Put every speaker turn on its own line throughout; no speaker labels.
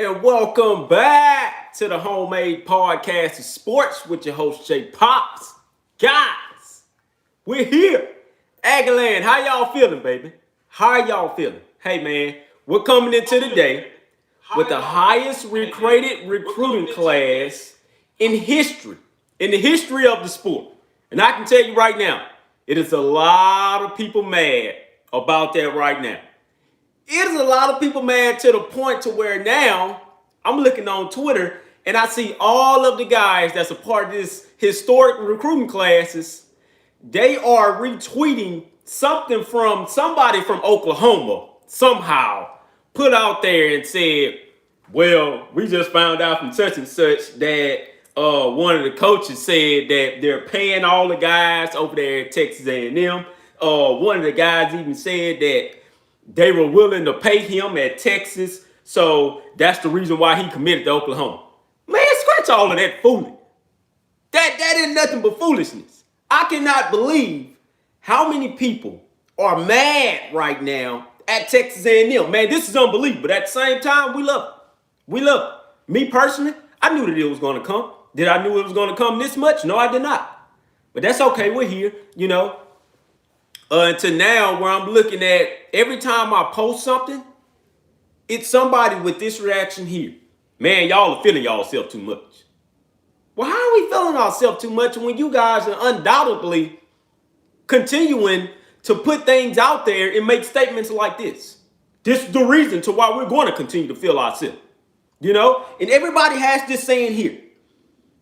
And welcome back to the Homemade Podcast of Sports with your host, Jay Pops. Guys, we're here. Aggieland, how y'all feeling, baby? How y'all feeling? Hey, man, we're coming into the day with the highest rated recruiting class in history, in the history of the sport. And I can tell you right now, it is a lot of people mad about that right now. It is a lot of people mad to the point to where now I'm looking on Twitter and I see all of the guys that's a part of this historic recruiting classes. They are retweeting something from somebody from Oklahoma somehow put out there and said, well, we just found out from such and such that one of the coaches said that they're paying all the guys over there at Texas A&M. One of the guys even said that they were willing to pay him at Texas, so that's the reason why he committed to Oklahoma. Man, scratch all of that fooling. That is nothing but foolishness. I cannot believe how many people are mad right now at Texas A&M. Man, this is unbelievable. But at the same time, we love it. We love it. Me personally, I knew that it was going to come. Did I knew it was going to come this much? No, I did not. But that's okay. We're here, you know. Until now, where I'm looking at every time I post something, it's somebody with this reaction here. Man, y'all are feeling y'allself too much. Well, how are we feeling ourselves too much when you guys are undoubtedly continuing to put things out there and make statements like this? This is the reason to why we're going to continue to feel ourselves. You know? And everybody has this saying here.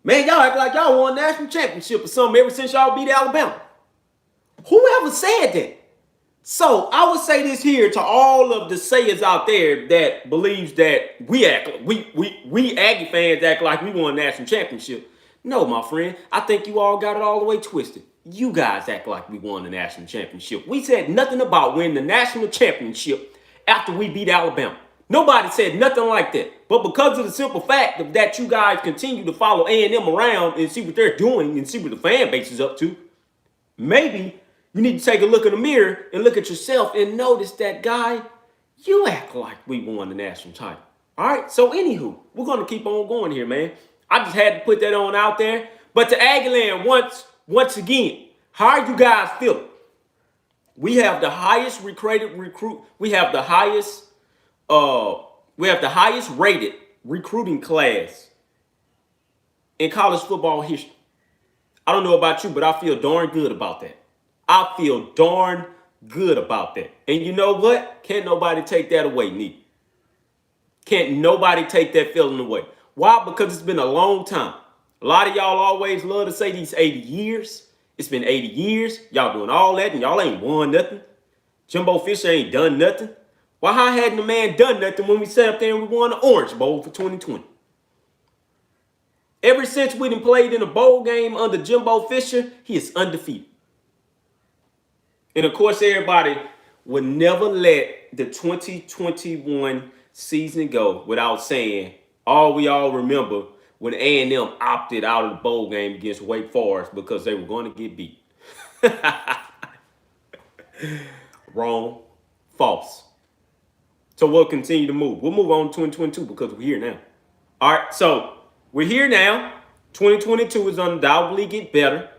Man, y'all act like y'all won a national championship or something ever since y'all beat Alabama. Whoever said that? So I would say this here to all of the sayers out there that believes that we Aggie fans act like we won a national championship. No, my friend, I think you all got it all the way twisted. You guys act like we won the national championship. We said nothing about winning the national championship after we beat Alabama. Nobody said nothing like that. But because of the simple fact of that you guys continue to follow A&M around and see what they're doing and see what the fan base is up to, maybe you need to take a look in the mirror and look at yourself and notice that, guy, you act like we won the national title. All right? So, anywho, we're going to keep on going here, man. I just had to put that on out there. But to Aggieland, once again, how are you guys feeling? We have the highest we have the highest rated recruiting class in college football history. I don't know about you, but I feel darn good about that. I feel darn good about that. And you know what? Can't nobody take that away, neither. Can't nobody take that feeling away. Why? Because it's been a long time. A lot of y'all always love to say these 80 years. It's been 80 years. Y'all doing all that and y'all ain't won nothing. Jimbo Fisher ain't done nothing. Well, how hadn't the man done nothing when we sat up there and we won the Orange Bowl for 2020? Ever since we done played in a bowl game under Jimbo Fisher, he is undefeated. And of course, everybody would never let the 2021 season go without saying, we all remember when A&M opted out of the bowl game against Wake Forest because they were going to get beat. Wrong. False. So we'll continue to move. We'll move on to 2022 because we're here now. All right, so we're here now. 2022 is undoubtedly get better.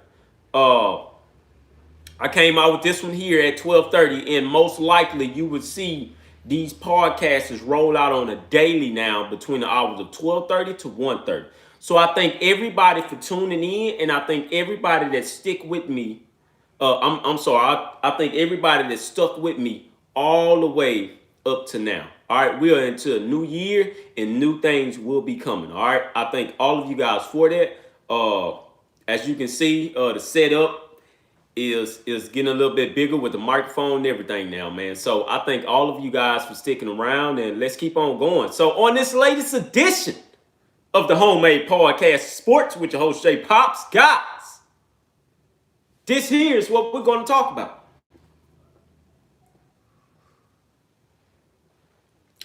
I came out with this one here at 12:30, and most likely you would see these podcasts roll out on a daily now between the hours of 12:30 to 1:30. So I thank everybody for tuning in, and I thank everybody that stick with me. I thank everybody that stuck with me all the way up to now. All right, we are into a new year, and new things will be coming. All right, I thank all of you guys for that. As you can see, the setup is getting a little bit bigger with the microphone and everything now, man. So I thank all of you guys for sticking around, and let's keep on going. So on this latest edition of the Homemade Podcast Sports with your host, Jay Pops, guys, this here is what we're going to talk about.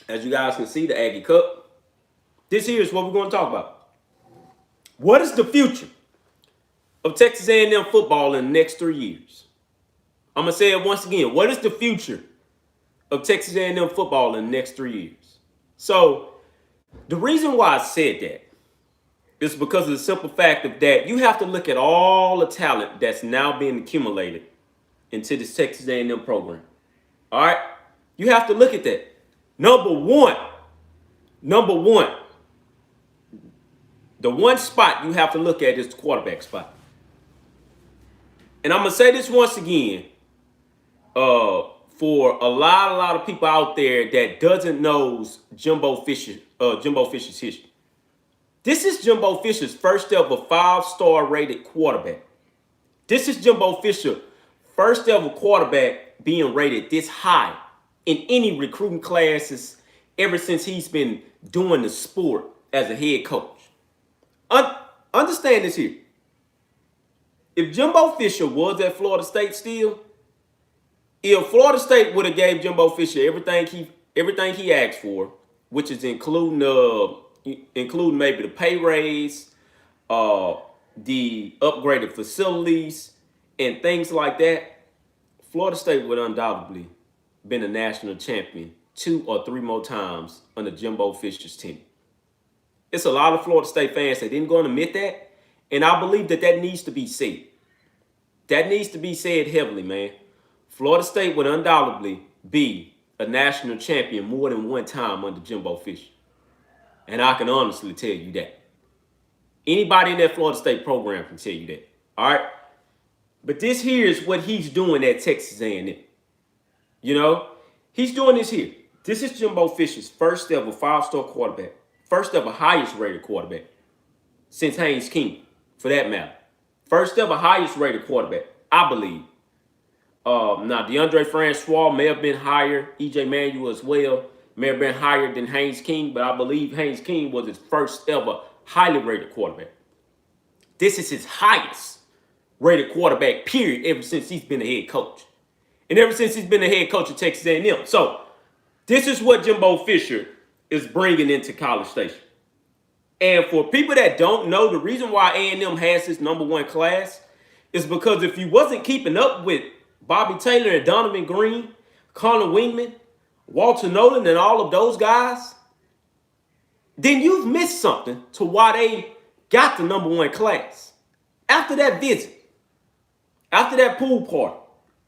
As you guys can see, the Aggie Cup. This here is what we're going to talk about. What is the future of Texas A&M football in the next 3 years? I'm going to say it once again. What is the future of Texas A&M football in the next 3 years? So The reason why I said that is because of the simple fact of that you have to look at all the talent that's now being accumulated into this Texas A&M program. All right? You have to look at that. Number one, the one spot you have to look at is the quarterback spot. And I'm going to say this once again, for a lot of people out there that doesn't know Jimbo Fisher's history. This is Jimbo Fisher's first ever 5-star rated quarterback. This is Jimbo Fisher first ever quarterback being rated this high in any recruiting classes ever since he's been doing the sport as a head coach. Understand this here. If Jimbo Fisher was at Florida State still, if Florida State would have gave Jimbo Fisher everything he asked for, which is including maybe the pay raise, the upgraded facilities, and things like that, Florida State would undoubtedly been a national champion 2 or 3 more times under Jimbo Fisher's tenure. It's a lot of Florida State fans that didn't go and admit that, and I believe that needs to be said. That needs to be said heavily, man. Florida State would undoubtedly be a national champion more than one time under Jimbo Fisher. And I can honestly tell you that. Anybody in that Florida State program can tell you that. All right? But this here is what he's doing at Texas A&M. You know? He's doing this here. This is Jimbo Fisher's first ever 5-star quarterback. First ever highest rated quarterback since Haynes King, for that matter. First ever highest rated quarterback, I believe. Now, DeAndre Francois may have been higher. E.J. Manuel as well may have been higher than Haynes King, but I believe Haynes King was his first ever highly rated quarterback. This is his highest rated quarterback, period, ever since he's been a head coach. And ever since he's been a head coach at Texas A&M. So, this is what Jimbo Fisher is bringing into College Station. And for people that don't know, the reason why A&M has this #1 class is because if you wasn't keeping up with Bobby Taylor and Donovan Green, Connor Weigman, Walter Nolan, and all of those guys, then you've missed something to why they got the #1 class. After that visit, after that pool party,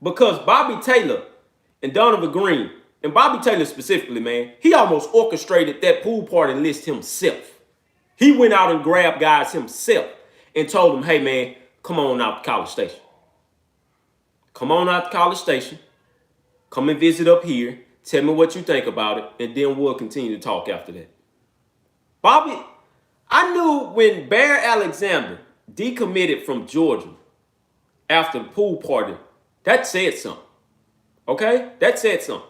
because Bobby Taylor and Donovan Green, and Bobby Taylor specifically, man, he almost orchestrated that pool party list himself. He went out and grabbed guys himself and told them, hey, man, come on out to College Station. Come on out to College Station. Come and visit up here. Tell me what you think about it, and then we'll continue to talk after that. Bobby, I knew when Bear Alexander decommitted from Georgia after the pool party, that said something. Okay? That said something.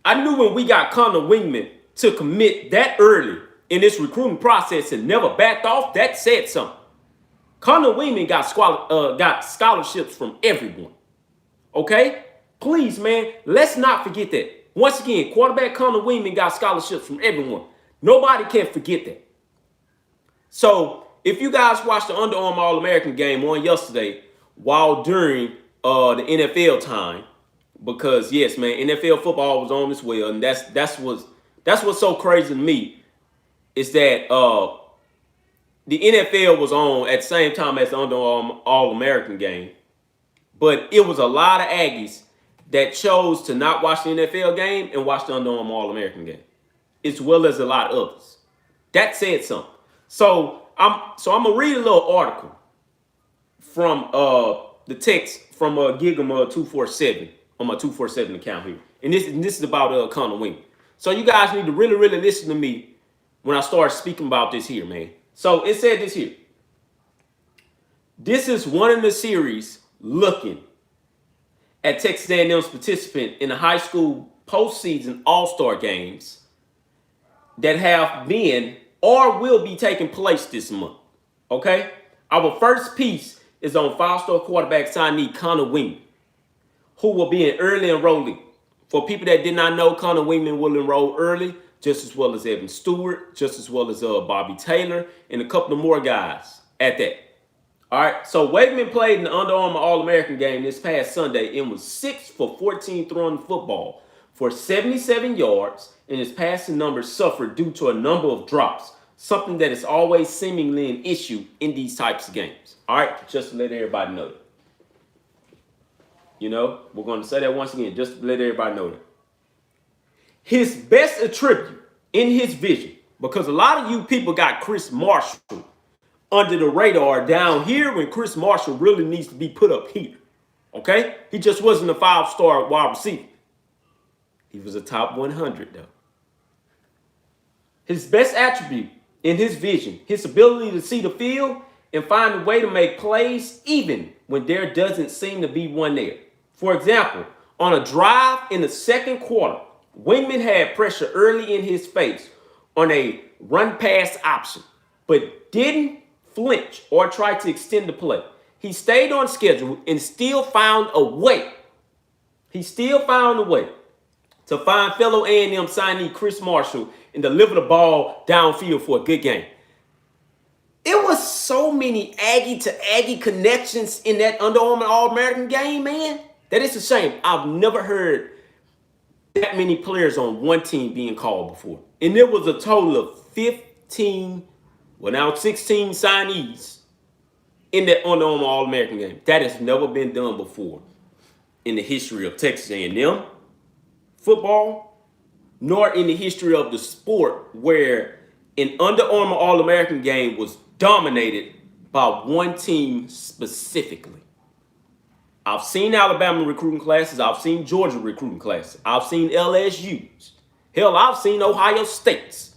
I knew when we got Connor Weigman to commit that early in this recruiting process and never backed off, that said something. Connor Weigman got scholarships from everyone. Okay? Please, man, let's not forget that. Once again, quarterback Connor Weigman got scholarships from everyone. Nobody can forget that. So, if you guys watched the Under Armour All-American game on yesterday while during the NFL time, because yes, man, NFL football was on as well, and that's what's so crazy to me is that the NFL was on at the same time as the Under Armour All-American game, but it was a lot of Aggies that chose to not watch the NFL game and watch the Under Armour All-American game, as well as a lot of others. That said something. So I'm gonna read a little article from the text from Gig'em 247 on my 247 account here, and this is about Connor Weigman. So you guys need to really listen to me when I start speaking about this here, man. So it said this here. This is one in the series looking at Texas A&M's participant in the high school postseason all-star games that have been or will be taking place this month. Okay? Our first piece is on 5-star quarterback signee Connor Weigman, who will be an early enrollee. For people that did not know, Connor Weigman will enroll early, just as well as Evan Stewart, just as well as Bobby Taylor, and a couple of more guys at that. All right, so Weigman played in the Under Armour All-American game this past Sunday and was 6 for 14 throwing the football for 77 yards, and his passing numbers suffered due to a number of drops, something that is always seemingly an issue in these types of games. All right, just to let everybody know that. You know, we're going to say that once again, just to let everybody know that. His best attribute in his vision, because a lot of you people got Chris Marshall under the radar down here when Chris Marshall really needs to be put up here. Okay? He just wasn't a 5-star wide receiver. He was a top 100 though. His best attribute in his vision, his ability to see the field and find a way to make plays even when there doesn't seem to be one there. For example, on a drive in the second quarter, Weigman had pressure early in his face on a run pass option, but didn't flinch or try to extend the play. He stayed on schedule and still found a way. He still found a way to find fellow A&M signee Chris Marshall and deliver the ball downfield for a good game. It was so many Aggie to Aggie connections in that Under Armour All-American game, man, that it's a shame. I've never heard that many players on one team being called before. And there was a total of 16 signees in that Under Armour All-American game. That has never been done before in the history of Texas A&M football, nor in the history of the sport, where an Under Armour All-American game was dominated by one team specifically. I've seen Alabama recruiting classes. I've seen Georgia recruiting classes. I've seen LSU's. Hell, I've seen Ohio State's.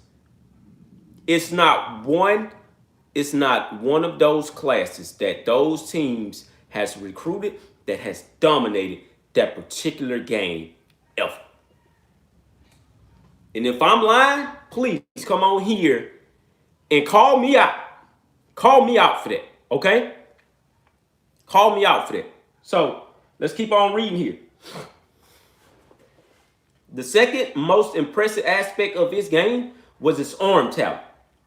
It's not one of those classes that those teams has recruited that has dominated that particular game ever. And if I'm lying, please come on here and call me out. Call me out for that, okay? Call me out for that. So let's keep on reading here. The second most impressive aspect of his game was his arm talent,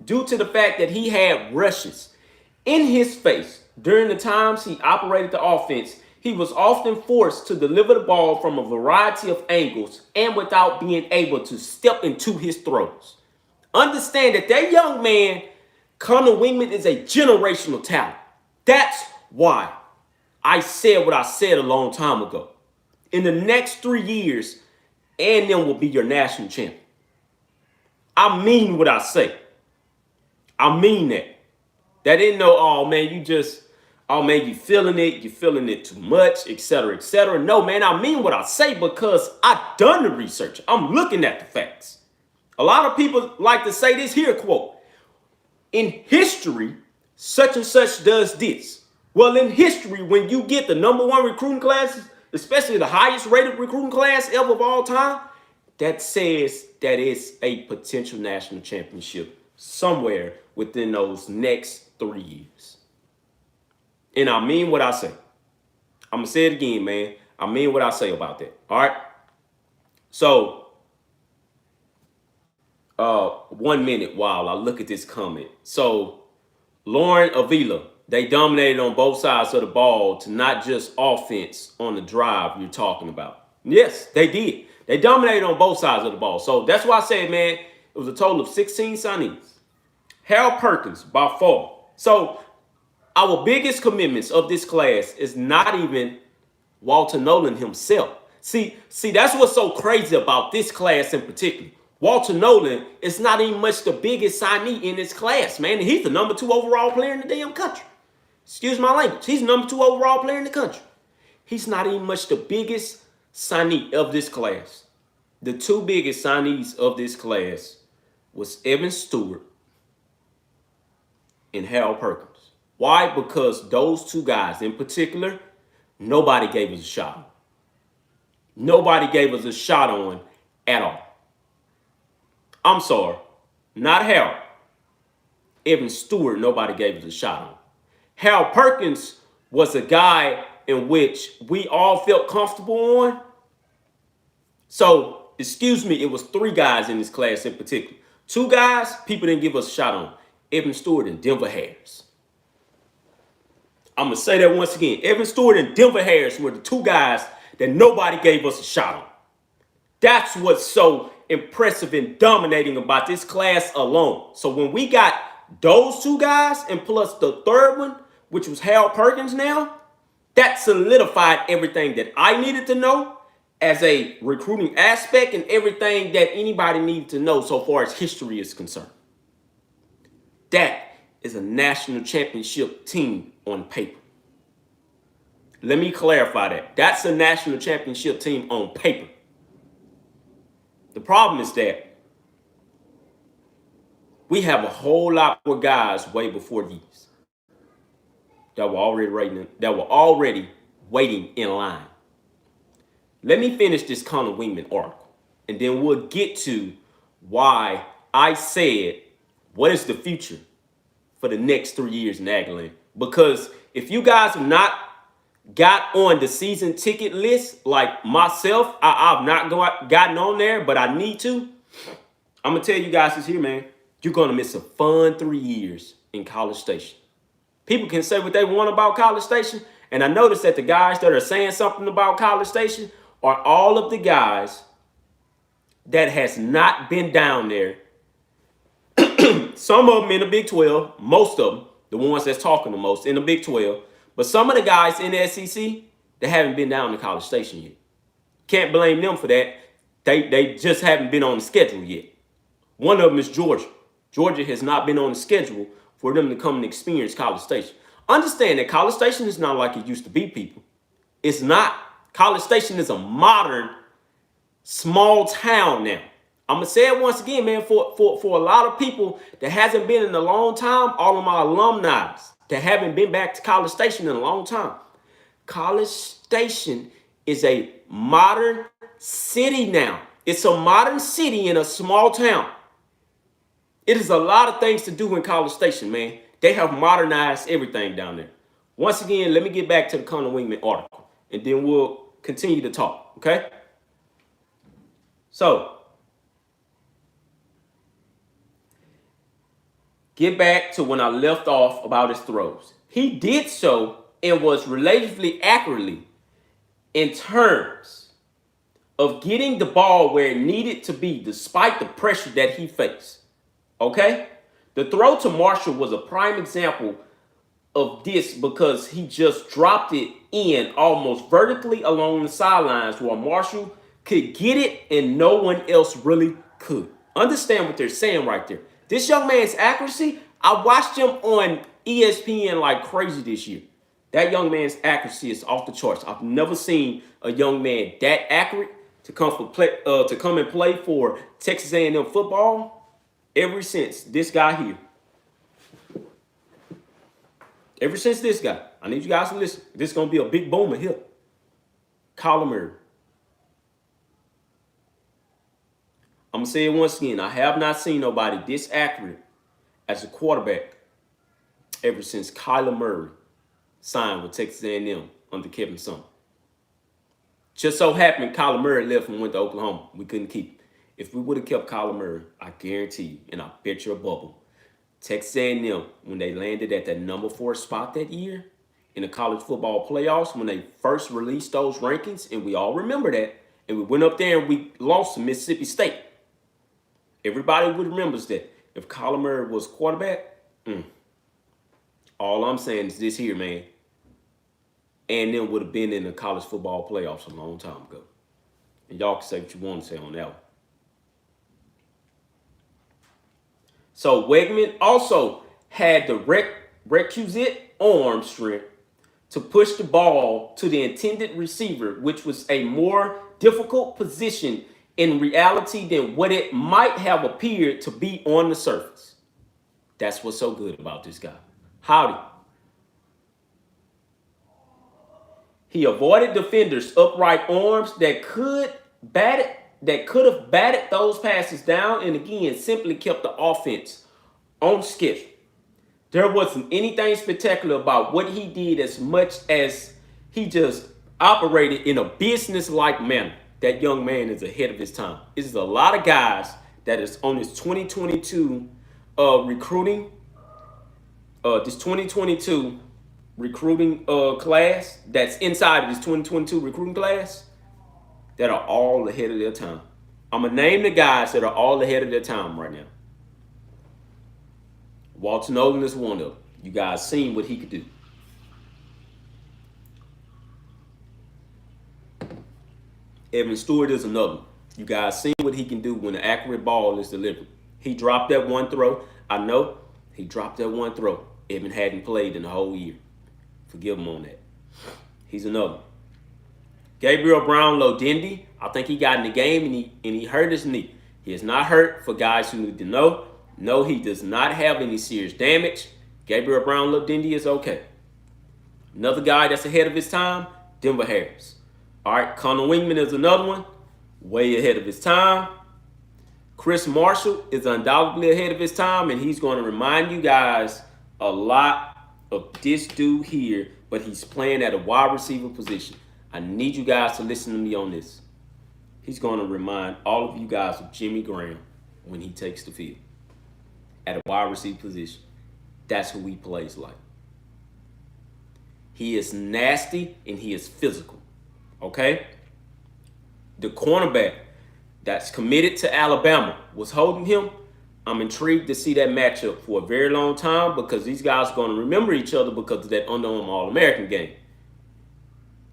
due to the fact that he had rushes in his face during the times he operated the offense. He was often forced to deliver the ball from a variety of angles and without being able to step into his throws. Understand that young man, Connor Weigman, is a generational talent. That's why I said what I said a long time ago. In the next 3 years, A&M will be your national champion. I mean what I say. I mean that. That ain't no, oh man, you feeling it too much, etc., etc. No, man, I mean what I say because I've done the research. I'm looking at the facts. A lot of people like to say this here quote, in history, such and such does this. Well, in history, when you get the #1 recruiting classes, especially the highest rated recruiting class ever of all time, that says that it's a potential national championship somewhere within those next 3 years. And I mean what I say. I'm going to say it again, man. I mean what I say about that. All right. So, 1 minute while I look at this comment. So, Lauren Avila, they dominated on both sides of the ball to not just offense on the drive you're talking about. Yes, they did. They dominated on both sides of the ball. So that's why I said, man, it was a total of 16 signees. Harold Perkins, by far. So our biggest commitments of this class is not even Walter Nolan himself. See, that's what's so crazy about this class in particular. Walter Nolan is not even much the biggest signee in this class, man. And he's the #2 overall player in the damn country. Excuse my language. He's the #2 overall player in the country. He's not even much the biggest signee of this class. The two biggest signees of this class was Evan Stewart and Harold Perkins. Why? Because those two guys in particular, nobody gave us a shot on. Nobody gave us a shot on at all. I'm sorry, not Harold. Evan Stewart, nobody gave us a shot on. Harold Perkins was a guy in which we all felt comfortable on. So, excuse me, it was 3 guys in this class in particular. 2 guys, people didn't give us a shot on. Evan Stewart and Denver Harris. I'm going to say that once again. Evan Stewart and Denver Harris were the 2 guys that nobody gave us a shot on. That's what's so impressive and dominating about this class alone. So when we got those two guys and plus the third one, which was Hal Perkins now, that solidified everything that I needed to know as a recruiting aspect and everything that anybody needed to know so far as history is concerned. That is a national championship team on paper. Let me clarify that. That's a national championship team on paper. The problem is that we have a whole lot more guys way before these that were already waiting in line. Let me finish this Connor Weigman article, and then we'll get to why I said what is the future for the next 3 years in Aggieland. Because if you guys have not got on the season ticket list like myself, I've not gotten on there, but I need to. I'm going to tell you guys this here, man. You're going to miss a fun 3 years in College Station. People can say what they want about College Station, and I noticed that the guys that are saying something about College Station are all of the guys that has not been down there. Some of them in the Big 12, most of them, the ones that's talking the most in the Big 12, but some of the guys in the SEC that haven't been down to College Station yet. Can't blame them for that. They just haven't been on the schedule yet. One of them is Georgia. Georgia has not been on the schedule for them to come and experience College Station. Understand that College Station is not like it used to be, people. It's not. College Station is a modern, small town now. I'm going to say it once again, man, for a lot of people that hasn't been in a long time, all of my alumni that haven't been back to College Station in a long time. College Station is a modern city now. It's a modern city in a small town. It is a lot of things to do in College Station, man. They have modernized everything down there. Once again, let me get back to the Connor Weigman article, and then we'll continue to talk, okay? So, get back to when I left off about his throws. He did so and was relatively accurately in terms of getting the ball where it needed to be despite the pressure that he faced. Okay? The throw to Marshall was a prime example of this because he just dropped it in almost vertically along the sidelines where Marshall could get it and no one else really could. Understand what they're saying right there. This young man's accuracy, I watched him on ESPN like crazy this year. That young man's accuracy is off the charts. I've never seen a young man that accurate to come and play for Texas A&M football ever since this guy here. Ever since this guy. I need you guys to listen. This is going to be a big boomer here. Kyler Murray. I'm going to say it once again. I have not seen nobody this accurate as a quarterback ever since Kyler Murray signed with Texas A&M under Kevin Sumlin. Just so happened Kyler Murray left and went to Oklahoma. We couldn't keep him. If we would have kept Kyler Murray, I guarantee you, and I bet you a bubble, Texas A&M, when they landed at that number 4 spot that year in the college football playoffs, when they first released those rankings, and we all remember that, and we went up there and we lost to Mississippi State. Everybody would remember that. If Kyler Murray was quarterback, all I'm saying is this here, man. A&M would have been in the college football playoffs a long time ago. And y'all can say what you want to say on that one. So Weigman also had the requisite arm strength to push the ball to the intended receiver, which was a more difficult position in reality than what it might have appeared to be on the surface. That's what's so good about this guy. Howdy. He avoided defenders' upright arms that could have batted those passes down, and again simply kept the offense on schedule. There wasn't anything spectacular about what he did as much as he just operated in a business-like manner. That young man is ahead of his time. There's a lot of guys that is on his 2022 recruiting, this 2022 recruiting class that's inside of this 2022 recruiting class that are all ahead of their time. I'm going to name the guys that are all ahead of their time right now. Walter Nolan is one of them. You guys seen what he could do. Evan Stewart is another one. You guys seen what he can do when an accurate ball is delivered. He dropped that one throw. I know he dropped that one throw. Evan hadn't played in the whole year. Forgive him on that. He's another. Gabriel Brown-Lodendi, I think he got in the game and he hurt his knee. He is not hurt, for guys who need to know. No, he does not have any serious damage. Gabriel Brown-Lodendi is okay. Another guy that's ahead of his time, Denver Harris. All right, Connor Weigman is another one, way ahead of his time. Chris Marshall is undoubtedly ahead of his time, and he's going to remind you guys a lot of this dude here, but he's playing at a wide receiver position. I need you guys to listen to me on this. He's going to remind all of you guys of Jimmy Graham when he takes the field at a wide receiver position. That's who he plays like. He is nasty and he is physical. Okay? The cornerback that's committed to Alabama was holding him. I'm intrigued to see that matchup for a very long time because these guys are going to remember each other because of that Under-Armour All-American game.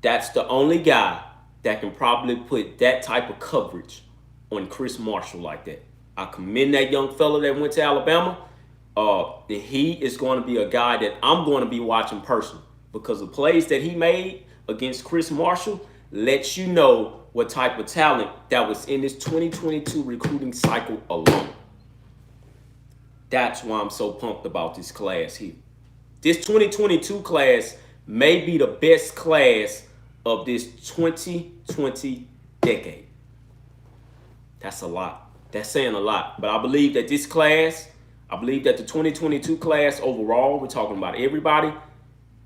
That's the only guy that can probably put that type of coverage on Chris Marshall like that. I commend that young fella that went to Alabama. And he is going to be a guy that I'm going to be watching personally because the plays that he made against Chris Marshall lets you know what type of talent that was in this 2022 recruiting cycle alone. That's why I'm so pumped about this class here. This 2022 class may be the best class of this 2020 decade. That's a lot. That's saying a lot. But I believe that this class, I believe that the 2022 class overall, we're talking about everybody,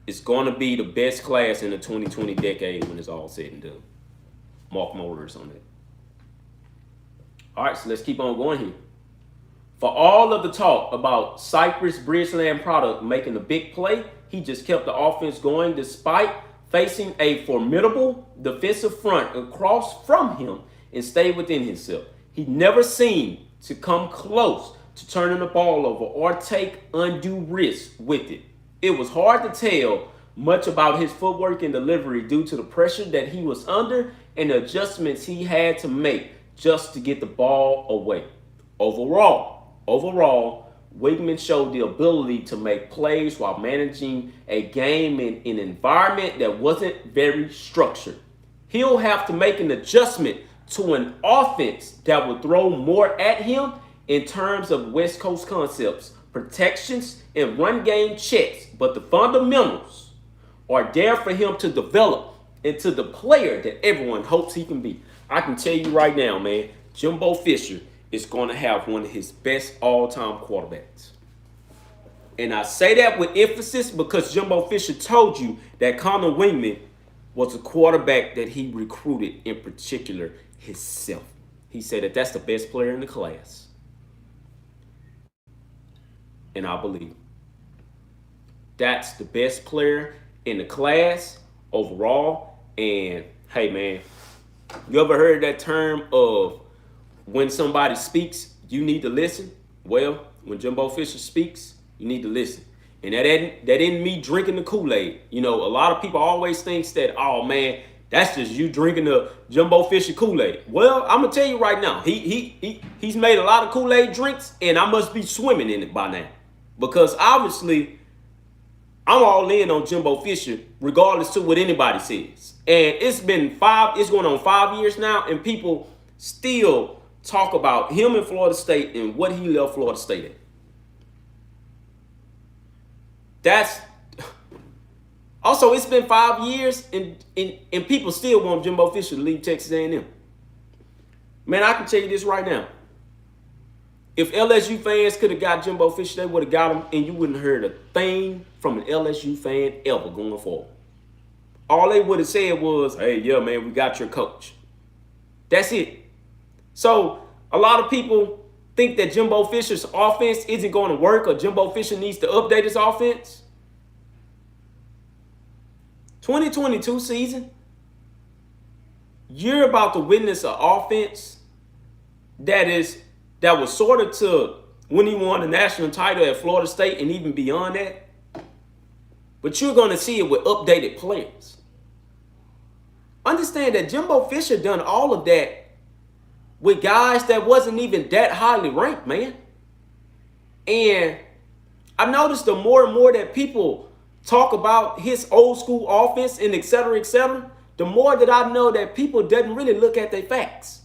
is going to be the best class in the 2020 decade when it's all said and done. Mark my words on that. All right, so let's keep on going here. For all of the talk about Cypress Bridgeland product making a big play, he just kept the offense going despite facing a formidable defensive front across from him and stayed within himself. He never seemed to come close to turning the ball over or take undue risk with it. It was hard to tell much about his footwork and delivery due to the pressure that he was under and the adjustments he had to make just to get the ball away. Overall, Weigman showed the ability to make plays while managing a game in an environment that wasn't very structured. He'll have to make an adjustment to an offense that will throw more at him in terms of West Coast concepts, protections, and run game checks. But the fundamentals are there for him to develop into the player that everyone hopes he can be. I can tell you right now, man, Jimbo Fisher is going to have one of his best all-time quarterbacks. And I say that with emphasis because Jimbo Fisher told you that Connor Weigman was a quarterback that he recruited in particular himself. He said that that's the best player in the class. And I believe that's the best player in the class overall. And hey, man, you ever heard that term of when somebody speaks, you need to listen? Well, when Jimbo Fisher speaks, you need to listen. And that isn't me drinking the Kool-Aid. You know, a lot of people always think that, oh, man, that's just you drinking the Jimbo Fisher Kool-Aid. Well, I'm going to tell you right now, he's made a lot of Kool-Aid drinks, and I must be swimming in it by now. Because obviously, I'm all in on Jimbo Fisher, regardless to what anybody says. And it's going on 5 years now, and people still talk about him in Florida State and what he left Florida State at. That's also, it's been 5 years and people still want Jimbo Fisher to leave Texas A&M. Man, I can tell you this right now. If LSU fans could have got Jimbo Fisher, they would have got him, and you wouldn't have heard a thing from an LSU fan ever going forward. All they would have said was, hey, yeah, man, we got your coach. That's it. So a lot of people think that Jimbo Fisher's offense isn't going to work or Jimbo Fisher needs to update his offense. 2022 season, you're about to witness an offense that was sort of to when he won the national title at Florida State and even beyond that. But you're going to see it with updated players. Understand that Jimbo Fisher done all of that with guys that wasn't even that highly ranked, man. And I noticed the more and more that people talk about his old school offense and et cetera, the more that I know that people doesn't really look at their facts.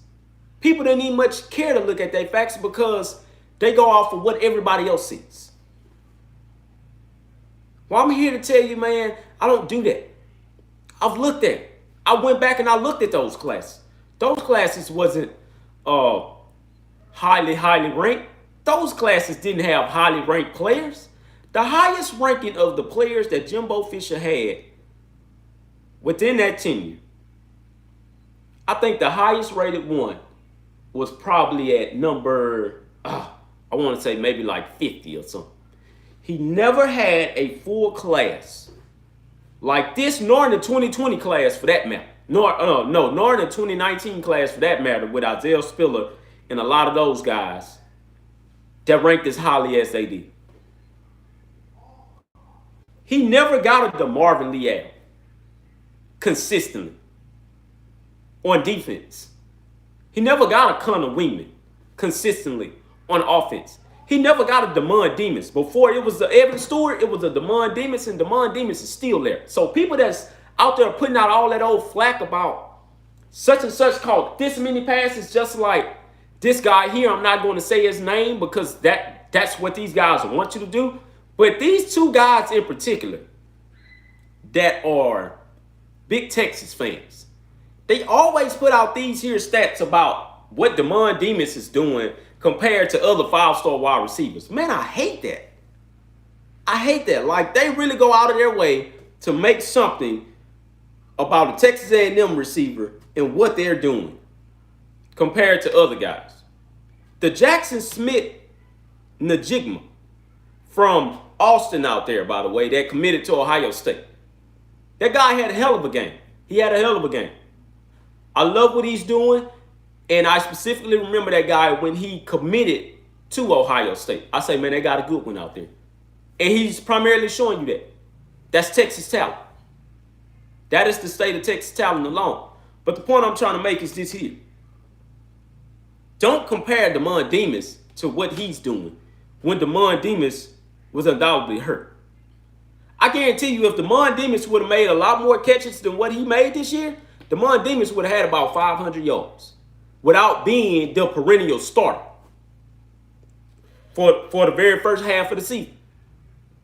People don't even much care to look at their facts because they go off of what everybody else sees. Well, I'm here to tell you, man, I don't do that. I've looked at it. I went back and I looked at those classes. Those classes wasn't highly ranked. Those classes didn't have highly ranked players. The highest ranking of the players that Jimbo Fisher had within that tenure, I think the highest rated one was probably at number, I want to say maybe like 50 or something. He never had a full class like this, nor in the 2020 class for that matter. Nor in the 2019 class for that matter, with Isaiah Spiller and a lot of those guys that ranked as highly as they did. He never got a DeMarvin Leal consistently on defense. He never got a Connor Weigman consistently on offense. He never got a Damon Demas. Before it was the Evan Stewart, it was a Damon Demas, and Damon Demas is still there. So people that's out there putting out all that old flack about such and such called this many passes, just like this guy here, I'm not going to say his name because that's what these guys want you to do. But these two guys in particular that are big Texas fans, they always put out these here stats about what Damon Demas is doing compared to other five-star wide receivers. Man, I hate that. I hate that. Like, they really go out of their way to make something about a Texas A&M receiver and what they're doing compared to other guys. The Jackson Smith Najigma from Austin out there, by the way, that committed to Ohio State. That guy had a hell of a game. He had a hell of a game. I love what he's doing. And I specifically remember that guy when he committed to Ohio State. I say, man, they got a good one out there. And he's primarily showing you that. That's Texas talent. That is the state of Texas talent alone. But the point I'm trying to make is this here. Don't compare Damon Demas to what he's doing when Damon Demas was undoubtedly hurt. I guarantee you if Damon Demas would have made a lot more catches than what he made this year, Damon Demas would have had about 500 yards without being the perennial starter for the very first half of the season.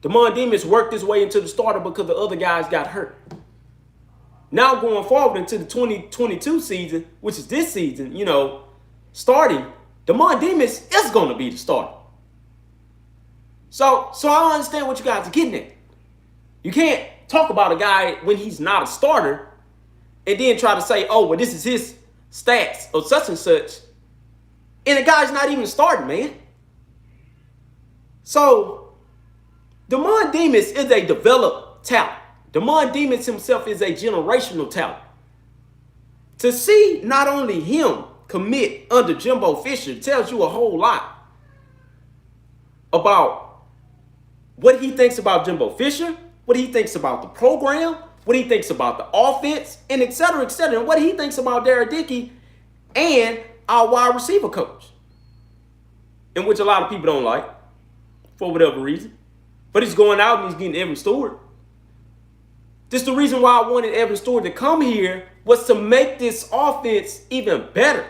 Damon Demas worked his way into the starter because the other guys got hurt. Now going forward into the 2022 season, which is this season, starting, Damon Demas is going to be the starter. So I understand what you guys are getting at. You can't talk about a guy when he's not a starter and then try to say, oh, well, this is his stats or such and such. And the guy's not even starting, man. So Damon Demas is a developed talent. Damon Demas himself is a generational talent. To see not only him commit under Jimbo Fisher tells you a whole lot about what he thinks about Jimbo Fisher, what he thinks about the program, what he thinks about the offense, and et cetera, and what he thinks about Derek Dickey and our wide receiver coach, in which a lot of people don't like for whatever reason. But he's going out and he's getting Evan Stewart. This is the reason why I wanted Evan Stewart to come here, was to make this offense even better.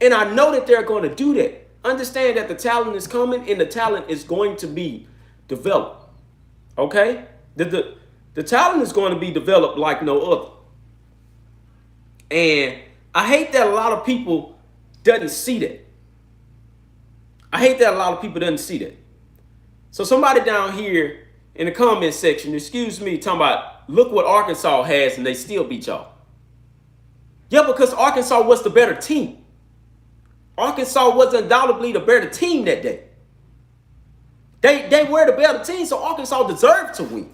And I know that they're going to do that. Understand that the talent is coming and the talent is going to be developed. Okay? The talent is going to be developed like no other. And I hate that a lot of people doesn't see that. So somebody down here in the comment section, excuse me, talking about, look what Arkansas has and they still beat y'all. Yeah, because Arkansas was the better team. Arkansas was undoubtedly the better team that day. They were the better team, so Arkansas deserved to win.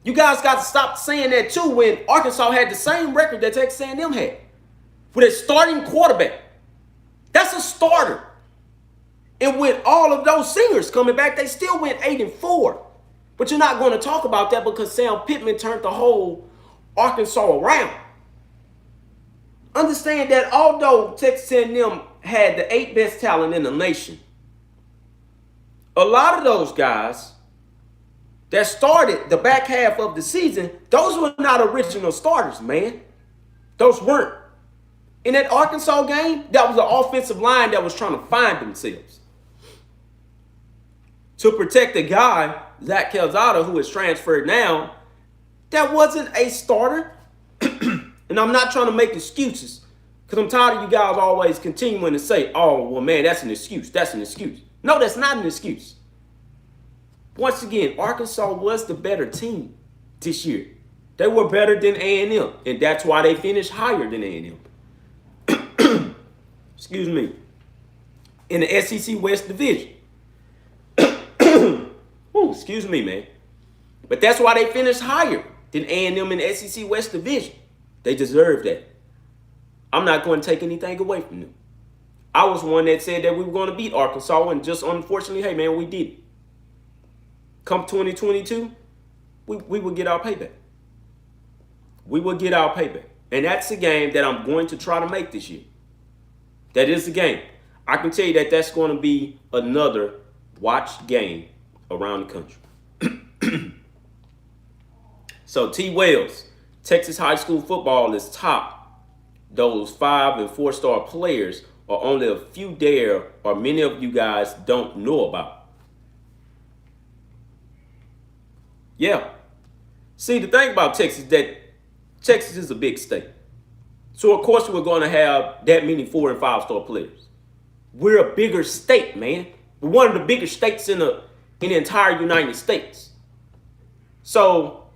You guys got to stop saying that too when Arkansas had the same record that Texas A&M had. with a starting quarterback. That's a starter. And with all of those seniors coming back, they still went 8-4. But you're not going to talk about that because Sam Pittman turned the whole Arkansas around. Understand that although Texas A&M had the 8th best talent in the nation, a lot of those guys that started the back half of the season, those were not original starters, man. Those weren't. In that Arkansas game, that was the offensive line that was trying to find themselves. To protect the guy, Zach Calzada, who is transferred now, that wasn't a starter. And I'm not trying to make excuses because I'm tired of you guys always continuing to say, oh, well, man, that's an excuse. That's an excuse. No, that's not an excuse. Once again, Arkansas was the better team this year. They were better than A&M, and that's why they finished higher than A&M. Excuse me. In the SEC West Division. Ooh, excuse me, man. But that's why they finished higher than A&M in the SEC West Division. They deserve that. I'm not going to take anything away from them. I was one that said that we were going to beat Arkansas, and just unfortunately, hey, man, we didn't. Come 2022, we will get our payback. We will get our payback. And that's the game that I'm going to try to make this year. That is the game. I can tell you that that's going to be another watched game around the country. So T. Wells, Texas high school football is top. Those 5- and 4-star players are only a few there, or many of you guys don't know about. Yeah. See, the thing about Texas is that Texas is a big state. So, of course, we're going to have that many 4- and 5-star players. We're a bigger state, man. We're one of the biggest states in the entire United States. So,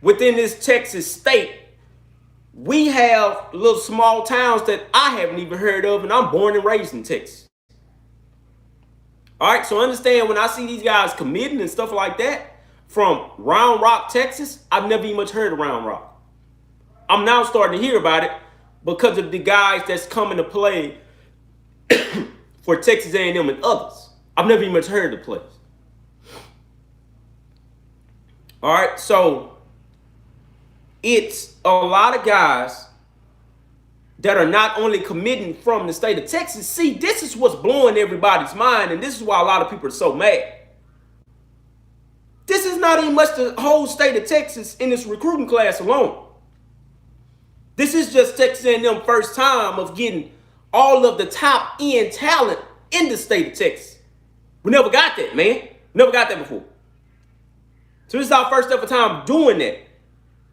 within this Texas state, we have little small towns that I haven't even heard of, and I'm born and raised in Texas. All right, so understand when I see these guys committing and stuff like that from Round Rock, Texas, I've never even much heard of Round Rock. I'm now starting to hear about it because of the guys that's coming to play for Texas A&M and others. I've never even much heard of the place. All right, so it's a lot of guys that are not only committing from the state of Texas. See, this is what's blowing everybody's mind, and this is why a lot of people are so mad. This is not even much the whole state of Texas in this recruiting class alone. This is just Texas A&M first time of getting all of the top end talent in the state of Texas. We never got that, man. Never got that before. So this is our first ever time doing that.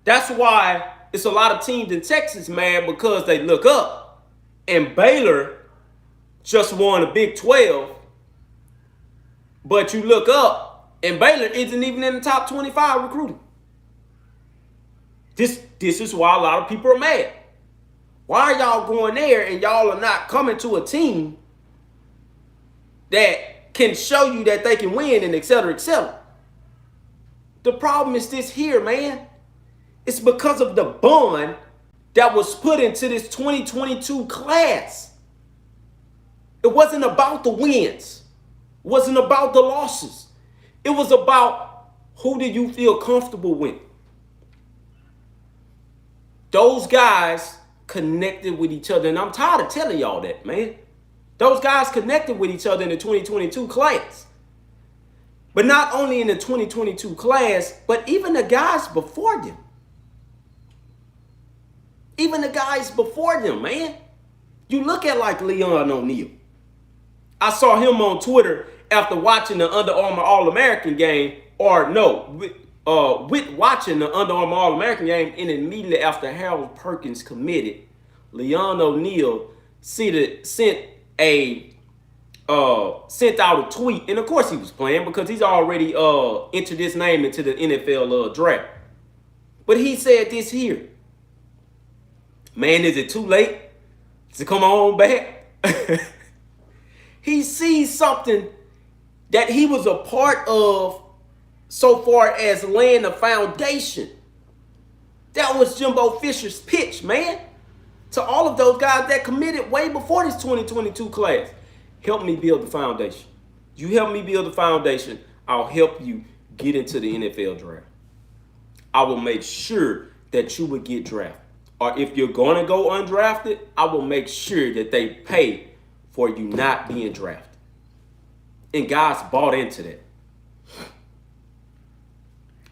That's why it's a lot of teams in Texas mad, because they look up and Baylor just won a Big 12. But you look up and Baylor isn't even in the top 25 recruiting. This is why a lot of people are mad. Why are y'all going there and y'all are not coming to a team that can show you that they can win and et cetera, et cetera? The problem is this here, man. It's because of the bond that was put into this 2022 class. It wasn't about the wins. It wasn't about the losses. It was about who do you feel comfortable with. Those guys connected with each other. And I'm tired of telling y'all that, man. Those guys connected with each other in the 2022 class. But not only in the 2022 class, but even the guys before them. Even the guys before them, man. You look at like Leon O'Neal. I saw him on Twitter after watching the Under Armour All-American game, with watching the Under Armour All-American game, and immediately after Harold Perkins committed, Leon O'Neal sent out a tweet, and of course he was playing because he's already entered his name into the NFL draft. But he said this here. Man, is it too late to come on back? He sees something that he was a part of so far as laying the foundation. That was Jimbo Fisher's pitch, man. to all of those guys that committed way before this 2022 class. Help me build the foundation. You help me build the foundation, I'll help you get into the NFL draft. I will make sure that you will get drafted. Or if you're going to go undrafted, I will make sure that they pay for you not being drafted. And guys bought into that.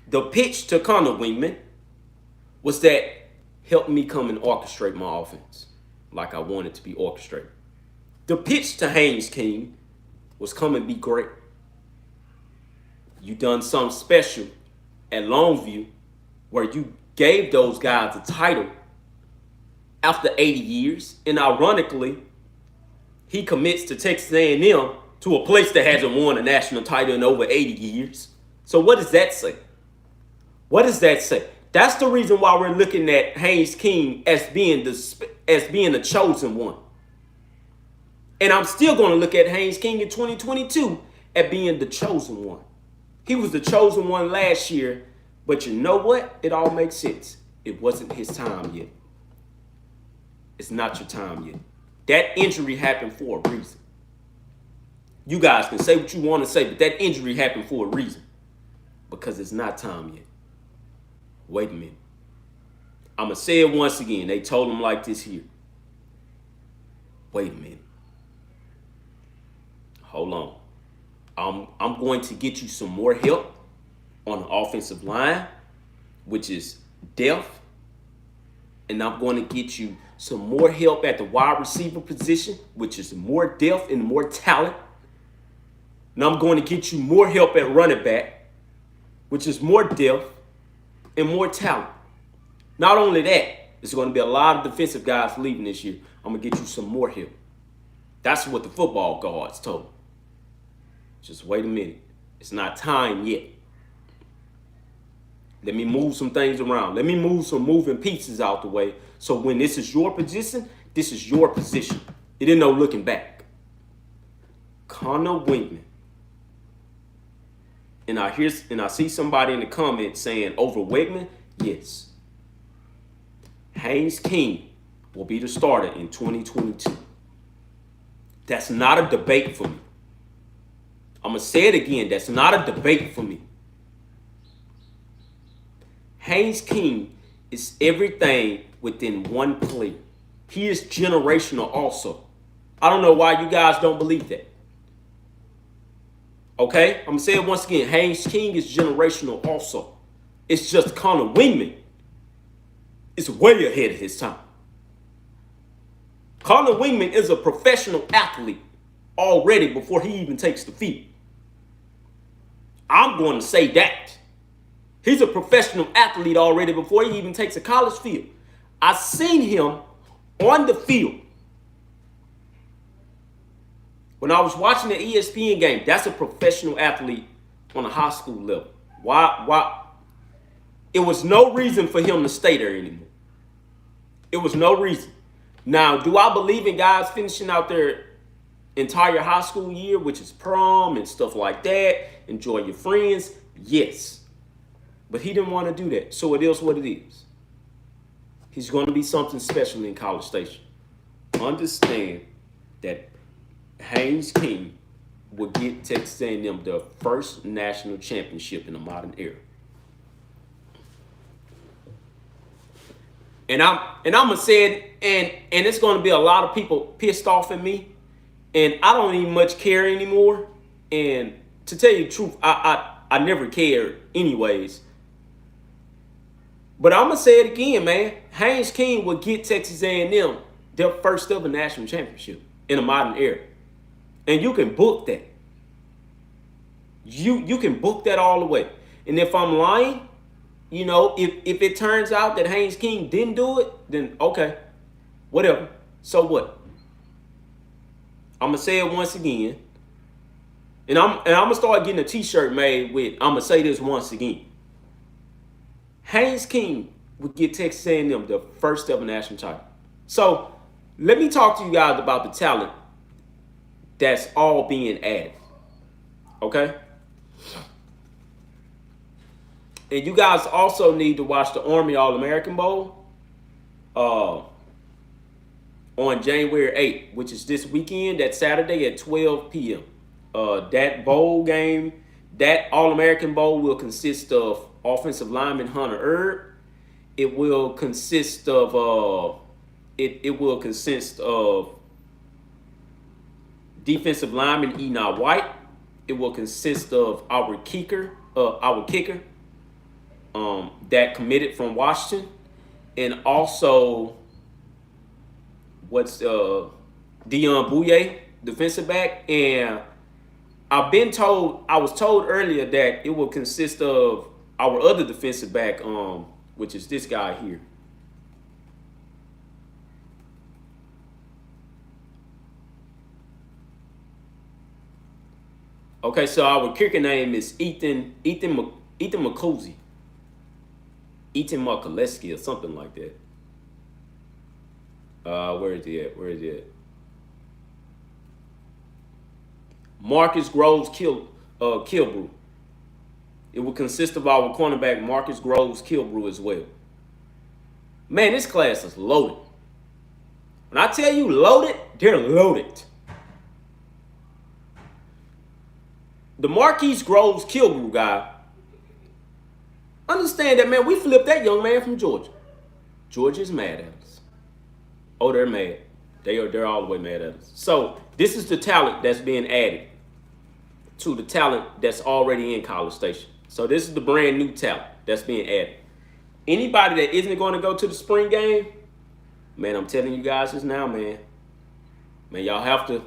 The pitch to Connor Weigman was that help me come and orchestrate my offense like I want it to be orchestrated. The pitch to Haynes King was come and be great. You done something special at Longview where you gave those guys a title after 80 years. And ironically, he commits to Texas A&M to a place that hasn't won a national title in over 80 years. So what does that say? What does that say? That's the reason why we're looking at Haynes King as being the chosen one. And I'm still going to look at Haynes King in 2022 at being the chosen one. He was the chosen one last year, but you know what? It all makes sense. It wasn't his time yet. It's not your time yet. That injury happened for a reason. You guys can say what you want to say, but that injury happened for a reason. Because it's not time yet. Wait a minute. I'm going to say it once again. They told him like this here. Wait a minute. Hold on. I'm going to get you some more help on the offensive line, which is depth. And I'm going to get you some more help at the wide receiver position, which is more depth and more talent. And I'm going to get you more help at running back, which is more depth and more talent. Not only that, there's going to be a lot of defensive guys leaving this year. I'm going to get you some more help. That's what the football guards told me. Just wait a minute. It's not time yet. Let me move some things around. Let me move some moving pieces out the way. So when this is your position, this is your position. It ain't no looking back. Connor Weigman. And I see somebody in the comments saying over Weigman, yes. Haynes King will be the starter in 2022. That's not a debate for me. I'm going to say it again. That's not a debate for me. Haynes King is everything within one player. He is generational also. I don't know why you guys don't believe that. Okay? I'm going to say it once again. Haynes King is generational also. It's just Connor Weigman is way ahead of his time. Connor Weigman is a professional athlete already before he even takes the field. I'm going to say that. He's a professional athlete already before he even takes a college field. I've seen him on the field. When I was watching the ESPN game, that's a professional athlete on a high school level. Why? It was no reason for him to stay there anymore. It was no reason. Now, do I believe in guys finishing out their entire high school year, which is prom and stuff like that, enjoy your friends? Yes. But he didn't want to do that. So it is what it is. He's going to be something special in College Station. Understand that Haynes King will get Texas A&M their first national championship in the modern era. And I'm gonna say it, and it's gonna be a lot of people pissed off at me, and I don't even much care anymore. And to tell you the truth, I never cared anyways. But I'm gonna say it again, man. Haynes King will get Texas A&M their first ever national championship in the modern era, and you can book that. You can book that all the way. And if I'm lying, you know, if it turns out that Haynes King didn't do it, then okay, whatever. So what? I'm gonna say it once again, and I'm gonna start getting a T-shirt made with I'm gonna say this once again. Haynes King would get Texas A&M the first ever national title. So let me talk to you guys about the talent that's all being added. Okay? And you guys also need to watch the Army All-American Bowl. on January 8th, which is this weekend, that Saturday at 12 p.m. That bowl game, that All-American Bowl will consist of offensive lineman Hunter Erb. It will consist of it will consist of defensive lineman Enoch White. It will consist of our kicker that committed from Washington, and also Deion Bouye, defensive back. And I was told earlier that it will consist of our other defensive back, which is this guy here. Okay, so our kicker name is Ethan McCozy. Ethan Mikuleski or something like that. Where is he at? Marcus Groves Kilbrew. It will consist of our cornerback Marcus Groves Kilbrew as well. Man, this class is loaded. When I tell you loaded, they're loaded. The Marquise Groves Kilbrew guy, understand that, man, we flipped that young man from Georgia. Georgia's mad at us. Oh, they're mad. They're all the way mad at us. So this is the talent that's being added to the talent that's already in College Station. So this is the brand new talent that's being added. Anybody that isn't going to go to the spring game, man, I'm telling you guys this now, man. Man, y'all have to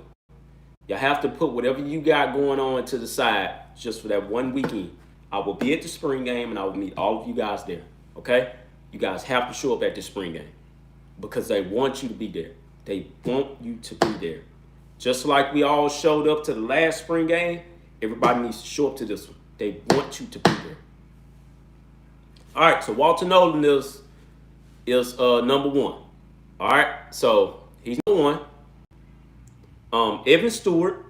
put whatever you got going on to the side just for that one weekend. I will be at the spring game and I will meet all of you guys there. Okay? You guys have to show up at the spring game because they want you to be there. They want you to be there. Just like we all showed up to the last spring game, everybody needs to show up to this one. They want you to be there. All right, so Walter Nolan is number one. All right, so he's number one. Evan Stewart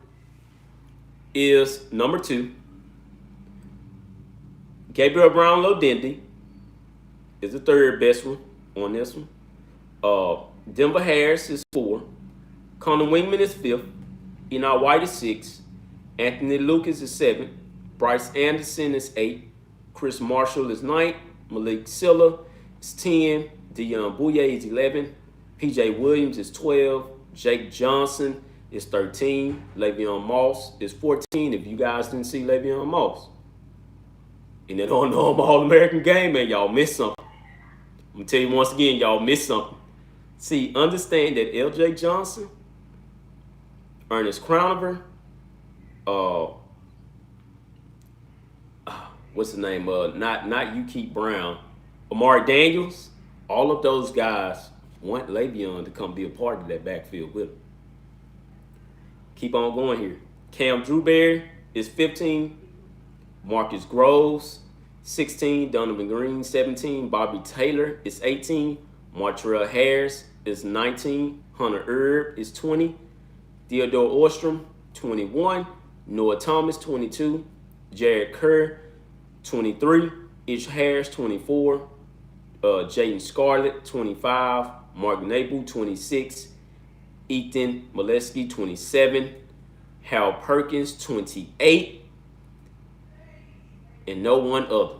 is number two. Gabriel Brown-Lodendi is the third best one on this one. Denver Harris is four. Connor Weigman is fifth. Enoch White is six. Anthony Lucas is seven. Bryce Anderson is eight. Chris Marshall is nine. Malik Silla is 10. Deion Bouye is 11. PJ Williams is 12. Jake Johnson is 13. Le'Veon Moss is 14. If you guys didn't see Le'Veon Moss. And then on the All-American game, man, y'all missed something. I'm going to tell you once again, y'all missed something. See, understand that L.J. Johnson, Ernest Crowniver, what's the name? Not you Keith Brown, Amari Daniels, all of those guys want Le'Veon to come be a part of that backfield with him. Keep on going here. Cam Drewberry is 15. Marcus Groves, 16. Donovan Green, 17. Bobby Taylor is 18. Martrell Harris is 19. Hunter Erb is 20. Theodore Ostrom, 21. Noah Thomas, 22. Jared Kerr, 23. Ish Harris, 24. Jaden Scarlett, 25. Mark Nabel, 26. Ethan Molesky, 27. Hal Perkins, 28. And no one other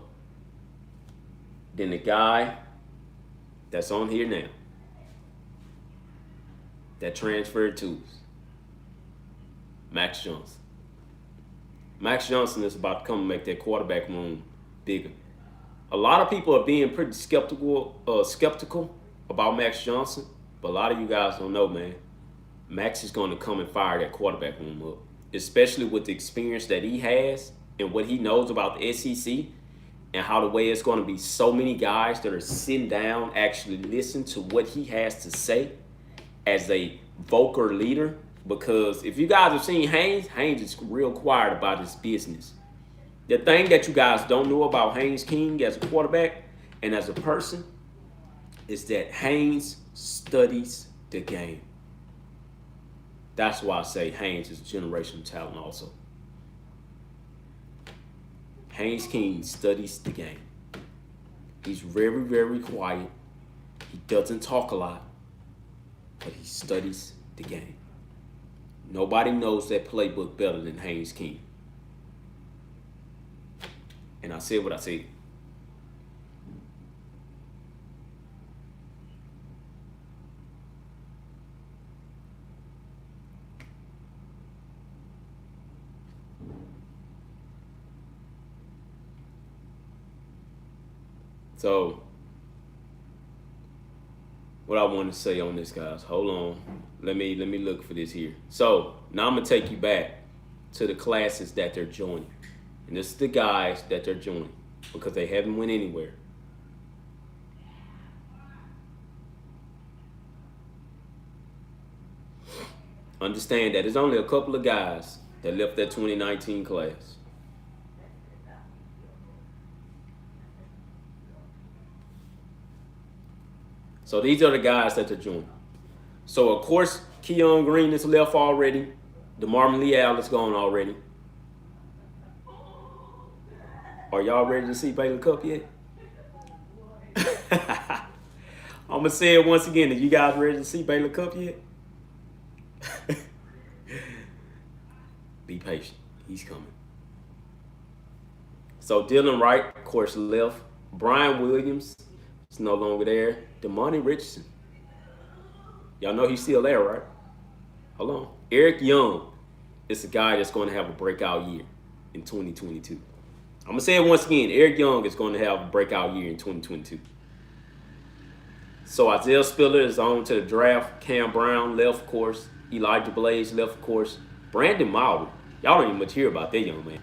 than the guy that's on here now that transferred to us, Max Johnson. Max Johnson is about to come and make that quarterback room bigger. A lot of people are being pretty skeptical about Max Johnson, but a lot of you guys don't know, man. Max is going to come and fire that quarterback room up, especially with the experience that he has and what he knows about the SEC and how the way it's going to be so many guys that are sitting down actually listen to what he has to say as a vocal leader. Because if you guys have seen Haynes is real quiet about his business. The thing that you guys don't know about Haynes King as a quarterback and as a person is that Haynes studies the game. That's why I say Haynes is generational talent also. Haynes King studies the game. He's very, very quiet. He doesn't talk a lot. Because he studies the game. Nobody knows that playbook better than Haynes King. And I said what I said. So, what I want to say on this, guys, hold on. Let me look for this here. So, now I'm going to take you back to the classes that they're joining. And this is the guys that they're joining because they haven't went anywhere. Understand that there's only a couple of guys that left that 2019 class. So these are the guys that they're joining. So, of course, Keon Green is left already. DeMarvin Leal is gone already. Are y'all ready to see Baylor Cup yet? I'm going to say it once again. Are you guys ready to see Baylor Cup yet? Be patient. He's coming. So Dylan Wright, of course, left. Brian Williams is no longer there. Damani Richardson. Y'all know he's still there, right? Hold on. Eric Young is a guy that's going to have a breakout year in 2022. I'm going to say it once again. Eric Young is going to have a breakout year in 2022. So Isaiah Spiller is on to the draft. Cam Brown left, of course. Elijah Blaze left, of course. Brandon Mowry. Y'all don't even much hear about that young man.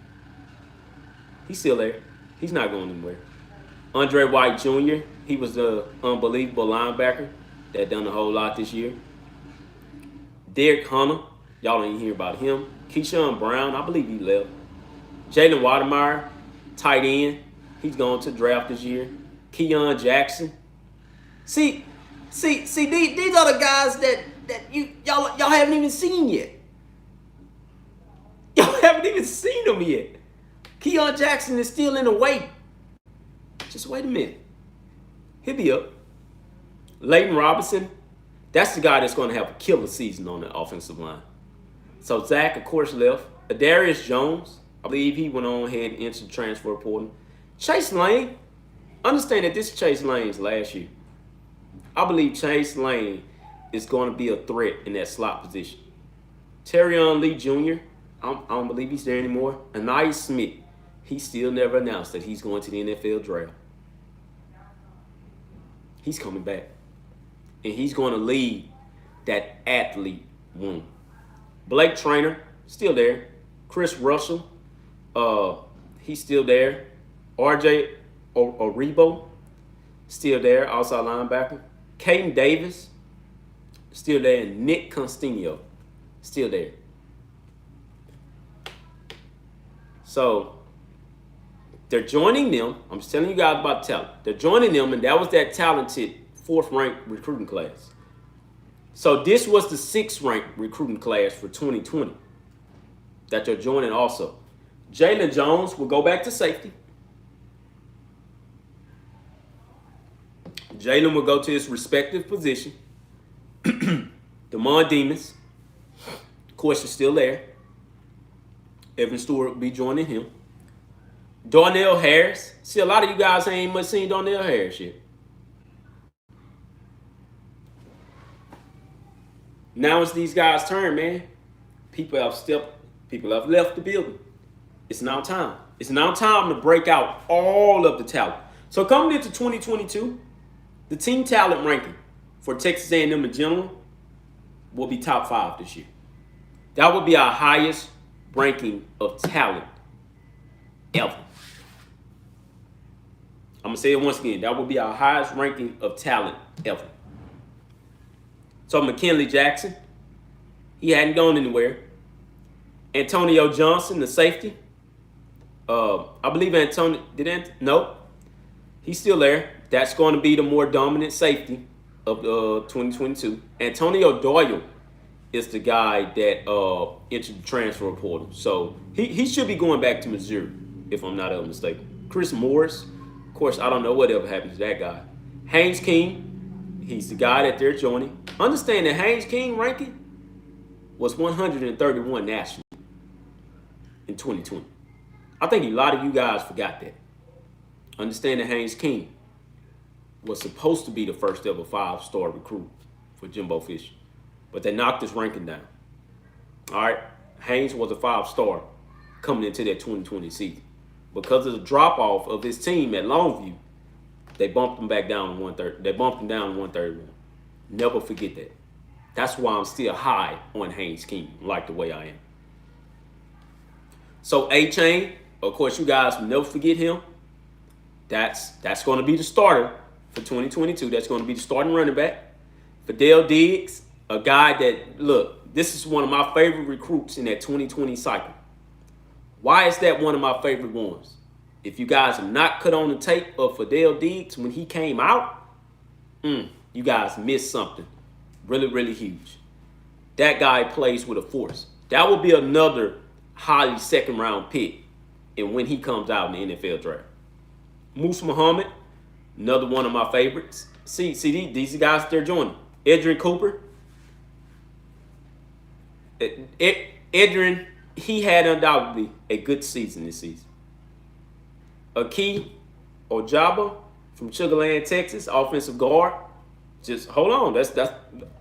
He's still there. He's not going anywhere. Andre White Jr., he was the unbelievable linebacker that done a whole lot this year. Derek Hunter, y'all don't even hear about him. Keyshawn Brown, I believe he left. Jalen Watermeyer, tight end, he's going to draft this year. Keon Jackson. See, these are the guys that y'all haven't even seen yet. Y'all haven't even seen them yet. Keon Jackson is still in the wait. Just wait a minute. He'll be up. Leighton Robinson, that's the guy that's going to have a killer season on the offensive line. So Zach, of course, left. Adarius Jones, I believe he went on ahead and entered transfer portal. Chase Lane, understand that this is Chase Lane's last year. I believe Chase Lane is going to be a threat in that slot position. Terrion Lee Jr., I don't believe he's there anymore. Anais Smith, he still never announced that he's going to the NFL draft. He's coming back. And he's going to lead that athlete room. Blake Traynor, still there. Chris Russell, he's still there. RJ Oribo, still there, outside linebacker. Caden Davis, still there. And Nick Constantino, still there. So, they're joining them. I'm just telling you guys about talent. They're joining them, and that was that talented 4th-ranked recruiting class. So this was the 6th-ranked recruiting class for 2020 that they're joining also. Jalen Jones will go back to safety. Jalen will go to his respective position. Damon Demons, of course, is still there. Evan Stewart will be joining him. Darnell Harris. See, a lot of you guys ain't much seen Darnell Harris yet. Now it's these guys' turn, man. People have left the building. It's now time. It's now time to break out all of the talent. So coming into 2022, the team talent ranking for Texas A&M in general will be top 5 this year. That will be our highest ranking of talent ever. I'm going to say it once again. That will be our highest ranking of talent ever. So McKinley Jackson, he hadn't gone anywhere. Antonio Johnson, the safety. I believe Antonio, no. He's still there. That's going to be the more dominant safety of 2022. Antonio Doyle is the guy that entered the transfer portal. So he should be going back to Missouri, if I'm not mistaken. Chris Morris, of course, I don't know whatever happened to that guy. Haynes King, He's the guy that they're joining. Understand that Haynes King ranking was 131 nationally in 2020. I think a lot of you guys forgot that. Understand that Haynes King was supposed to be the first ever 5-star recruit for Jimbo Fisher, but they knocked his ranking down. All right, Haynes was a 5-star coming into that 2020 season. Because of the drop-off of his team at Longview, they bumped him back down to 130. They bumped him down to 131. Never forget that. That's why I'm still high on Haynes King, like the way I am. So A-Chain, of course, you guys will never forget him. That's going to be the starter for 2022. That's going to be the starting running back. Fidel Diggs, a guy that, look, this is one of my favorite recruits in that 2020 cycle. Why is that one of my favorite ones? If you guys have not cut on the tape of Fidel Diggs when he came out, you guys missed something really, really huge. That guy plays with a force. That will be another highly second-round pick and when he comes out in the NFL draft. Moose Muhammad, another one of my favorites. See, these guys they're joining. Edrin Cooper. Edrin, he had undoubtedly a good season this season. Aki Ojaba from Sugar Land, Texas, offensive guard. Just hold on.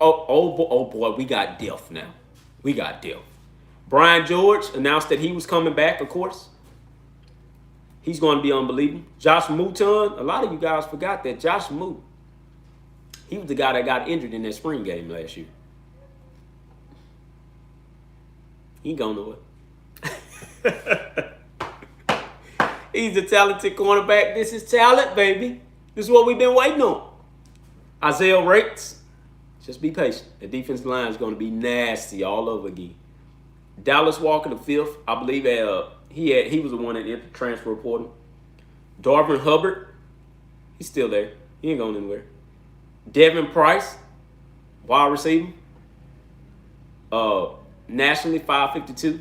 Oh boy, we got depth now. We got depth. Brian George announced that he was coming back, of course. He's going to be unbelievable. Josh Mouton, a lot of you guys forgot that Josh Moot, he was the guy that got injured in that spring game last year. He ain't going nowhere. He's a talented cornerback. This is talent, baby. This is what we've been waiting on. Isaiah Rates, just be patient. The defensive line is going to be nasty all over again. Dallas Walker, the fifth, I believe he was the one that entered the transfer portal. Darvin Hubbard, he's still there. He ain't going anywhere. Devin Price, wide receiver. Nationally, 552.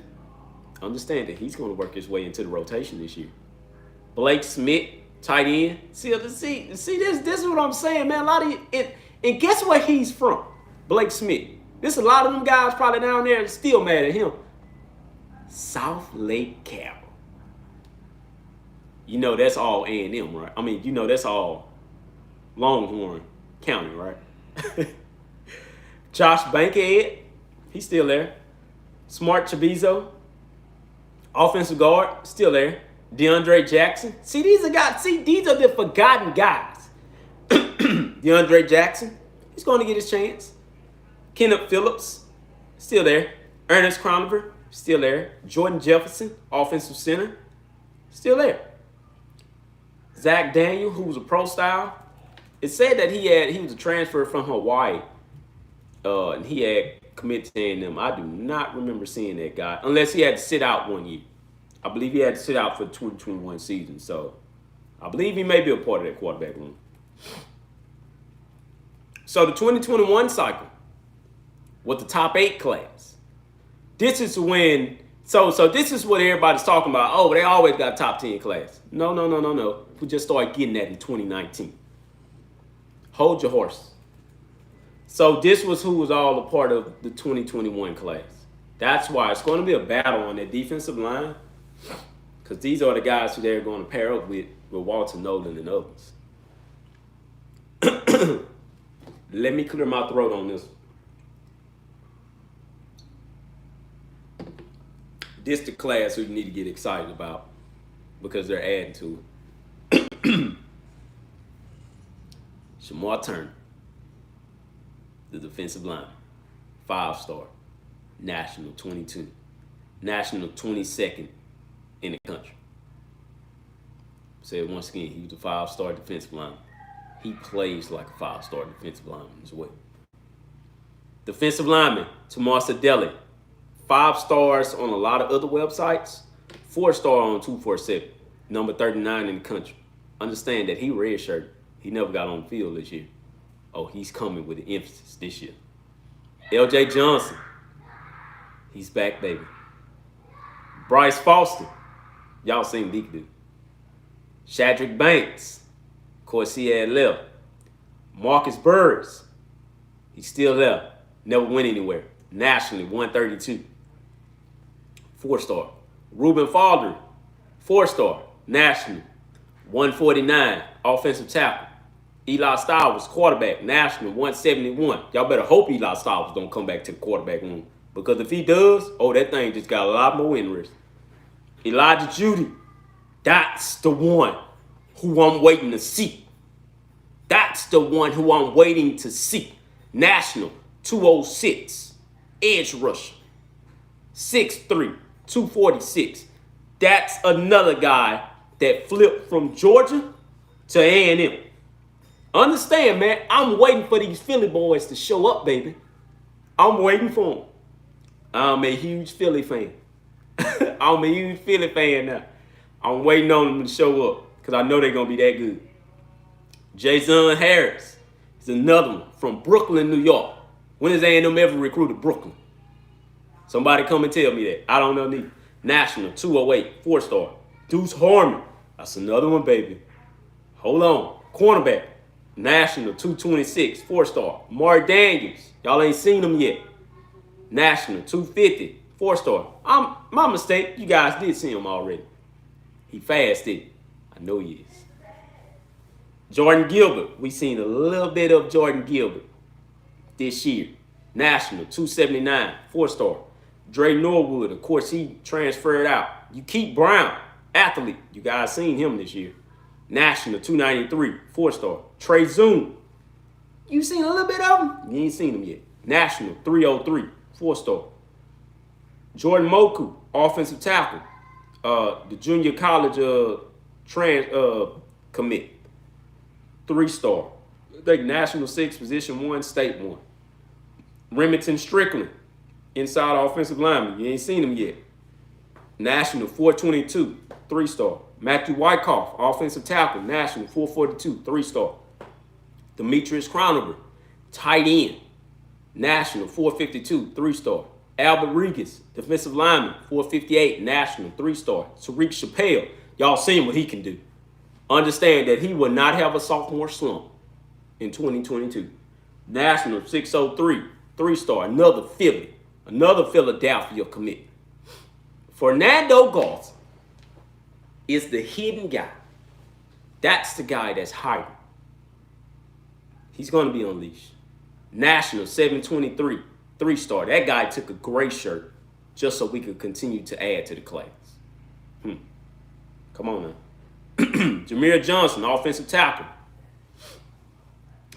Understand that he's going to work his way into the rotation this year. Blake Smith, tight end. See this is what I'm saying, man. A lot of you, and guess where he's from? Blake Smith. There's a lot of them guys probably down there still mad at him. South Lake Carroll. You know that's all A&M, right? I mean, you know that's all Longhorn County, right? Josh Bankhead, he's still there. Smart Chabizo, offensive guard, still there. DeAndre Jackson. See, these are guys. See, these are the forgotten guys. DeAndre Jackson, he's going to get his chance. Kenneth Phillips, still there. Ernest Cronover, still there. Jordan Jefferson, offensive center, still there. Zach Daniel, who was a pro style. It said that he was a transfer from Hawaii, and he had committed to A&M. I do not remember seeing that guy, unless he had to sit out one year. I believe he had to sit out for the 2021 season, so I believe he may be a part of that quarterback room. So the 2021 cycle with the top 8 class. This is when, so this is what everybody's talking about. Oh, they always got top 10 class. No. We just started getting that in 2019. Hold your horse. So this was who was all a part of the 2021 class. That's why it's going to be a battle on that defensive line, because these are the guys who they're going to pair up with Walter Nolan and others. Let me clear my throat on this. This the class who you need to get excited about because they're adding to it. Shamar Turner, the defensive line, 5-star, national 22, national 22nd in the country. Say it once again, he was a 5-star defensive lineman. He plays like a 5-star defensive lineman as well. Defensive lineman, Tamar Sadeli, 5 stars on a lot of other websites, 4-star on 247, number 39 in the country. Understand that he redshirted. He never got on the field this year. Oh, he's coming with the emphasis this year. LJ Johnson, he's back, baby. Bryce Foster, y'all seen what he could do. Shadrack Banks, of course he had left. Marcus Burris, he's still there. Never went anywhere. Nationally, 132. 4-star. Ruben Faldry, 4-star. Nationally, 149. Offensive tackle. Eli Stiles, quarterback. National, 171. Y'all better hope Eli Stiles don't come back to the quarterback room. Because if he does, that thing just got a lot more interest. Elijah Judy, that's the one who I'm waiting to see. That's the one who I'm waiting to see. National, 206. Edge rusher. 6'3", 246. That's another guy that flipped from Georgia to A&M. Understand, man, I'm waiting for these Philly boys to show up, baby. I'm waiting for them. I'm a huge Philly fan. I'm a huge Philly fan now. I'm waiting on them to show up because I know they're going to be that good. Jason Harris is another one from Brooklyn, New York. When has A&M ever recruited Brooklyn? Somebody come and tell me that. I don't know neither. National, 208, 4-star. Deuce Harmon. That's another one, baby. Hold on. Cornerback. National, 226, 4-star. Mark Daniels. Y'all ain't seen him yet. National, 250, 4-star. My mistake. You guys did see him already. He fast, didn't he? I know he is. Jordan Gilbert. We seen a little bit of Jordan Gilbert this year. National, 279, 4-star. Dre Norwood, of course, he transferred out. You keep Brown, athlete. You guys seen him this year. National, 293, 4-star. Trey Zoom. You seen a little bit of him? You ain't seen him yet. National, 303, 4-star. Jordan Moku, offensive tackle. The junior college commit. 3-star. I think National 6, position 1, state 1. Remington Strickland, inside offensive lineman. You ain't seen him yet. National 422, 3-star. Matthew Wyckoff, offensive tackle. National 442, 3-star. Demetrius Crowner, tight end. National 452, 3-star. Albert Regis, defensive lineman, 458, national, 3-star. Tariq Chappelle, y'all seen what he can do. Understand that he will not have a sophomore slump in 2022. National 603, 3-star, another Philly, another Philadelphia commit. Fernando Garza is the hidden guy. That's the guy that's hiding. He's going to be unleashed. National 723, 3-star. That guy took a gray shirt just so we could continue to add to the class. Come on now. Jameer Johnson, offensive tackle.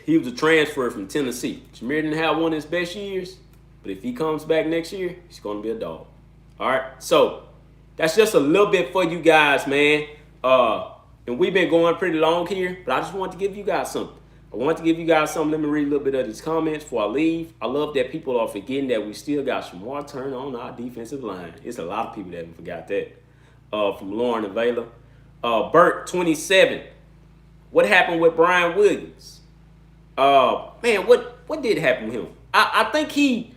He was a transfer from Tennessee. Jameer didn't have one of his best years, but if he comes back next year, he's going to be a dog. All right, so that's just a little bit for you guys, man. And we've been going pretty long here, but I just wanted to give you guys something. Let me read a little bit of these comments before I leave. I love that people are forgetting that we still got some more turn on our defensive line. It's a lot of people that haven't forgot that. From Lauren Avila. Bert, 27. What happened with Brian Williams? Man, what did happen with him? I think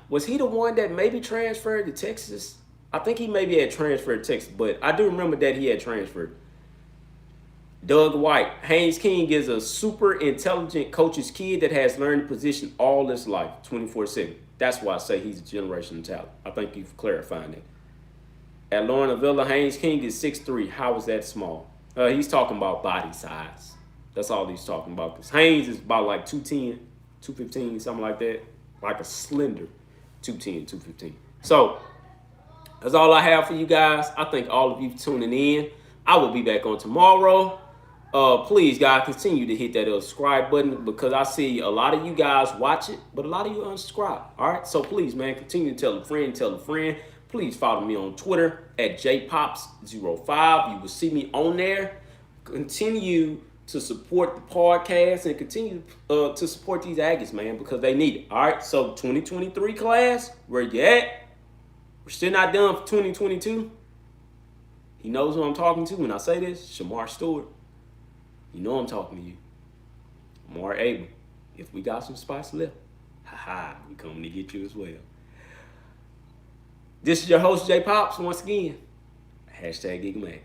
was he the one that maybe transferred to Texas? I think he maybe had transferred to Texas, but I do remember that he had transferred. Doug White, Haynes King is a super intelligent coach's kid that has learned the position all his life, 24/7. That's why I say he's a generational talent. I thank you for clarifying that. At Lauren Avila, Haynes King is 6'3". How is that small? He's talking about body size. That's all he's talking about. Because Haynes is about like 210, 215, something like that. Like a slender 210, 215. So that's all I have for you guys. I thank all of you for tuning in. I will be back on tomorrow. Please, guys, continue to hit that subscribe button because I see a lot of you guys watch it, but a lot of you unsubscribe. All right? So please, man, continue to tell a friend. Please follow me on Twitter at jpops05. You will see me on there. Continue to support the podcast and continue to support these Aggies, man, because they need it. All right? So 2023 class, where you at? We're still not done for 2022. He knows who I'm talking to when I say this. Shamar Stewart. You know I'm talking to you. Amar Abel. If we got some spots left, we coming to get you as well. This is your host, J Pops, once again. #GigamaX.